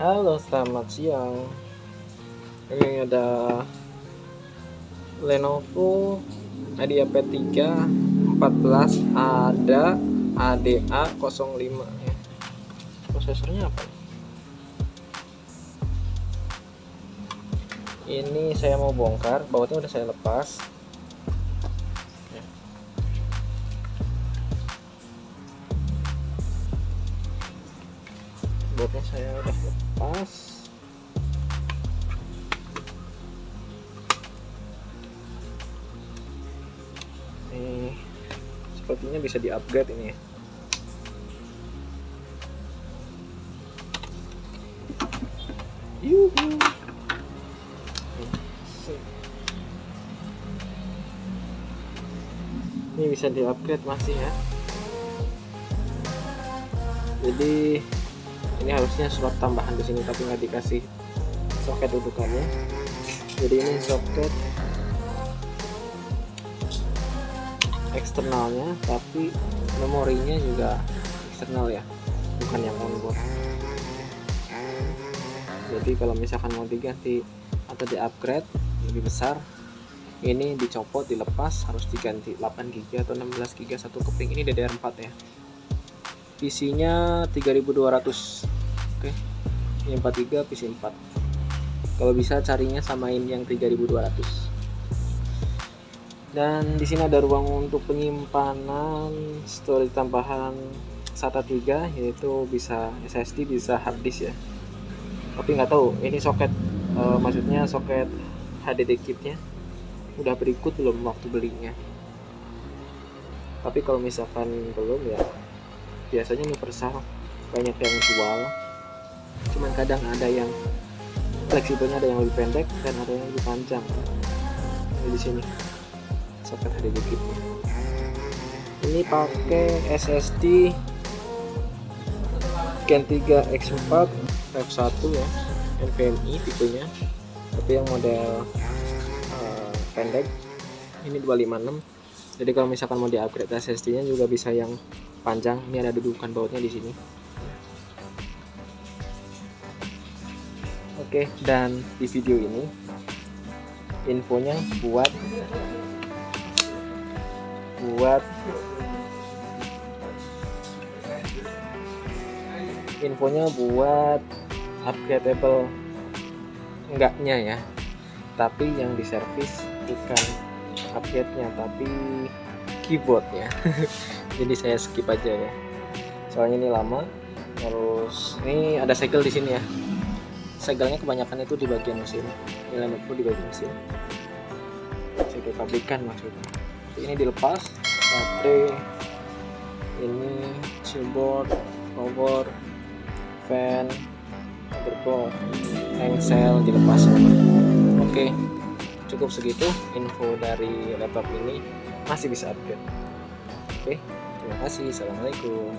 Halo, selamat siang. Ini ada Lenovo IdeaPad 3 14 ada ADA05 ya. Prosesornya apa? Ini saya mau bongkar, bautnya udah saya lepas. Ya. Bautnya saya udah lepas. Nih, sepertinya bisa di-upgrade ini ya. Yuhu. Ini bisa di-upgrade masih ya. Jadi ini harusnya slot tambahan di sini tapi nggak dikasih soket dudukannya. Jadi ini soket eksternalnya, tapi memorinya juga eksternal ya, bukan yang onboard. Jadi kalau misalkan mau diganti atau di upgrade lebih besar, ini dicopot, dilepas, harus diganti 8GB atau 16GB satu keping. Ini DDR4 ya. PC nya 3200. Oke. Ini 43, PC 4. Kalau bisa carinya samain yang 3200. Dan di sini ada ruang untuk penyimpanan storage tambahan SATA 3, yaitu bisa SSD, bisa hard disk ya. Tapi nggak tahu ini soket maksudnya soket HDD kitnya udah berikut belum waktu belinya. Tapi kalau misalkan belum ya, biasanya universal banyak yang jual, cuman kadang ada yang fleksibelnya, ada yang lebih pendek dan ada yang lebih panjang. Di sini soket HDD kitnya ini pakai SSD Gen 3 X4 F1 ya, NVMe tipenya, tapi yang model pendek ini 256. Jadi kalau misalkan mau di-upgrade SSD nya juga bisa yang panjang. Ini ada dudukan bautnya di sini. Oke, dan di video ini infonya buat upgradable enggaknya ya, tapi yang diservis bukan upgrade-nya tapi keyboardnya. Jadi saya skip aja ya, soalnya ini lama. Terus ini ada segel di sini ya, segelnya kebanyakan itu di bagian mesin, ini di bagian mesin, segel pabrikan maksudnya. Ini dilepas, baterai, ini keyboard, power, fan, motherboard, engsel dilepas. Oke, cukup segitu info dari laptop ini, masih bisa upgrade. Oke, terima kasih. Assalamualaikum.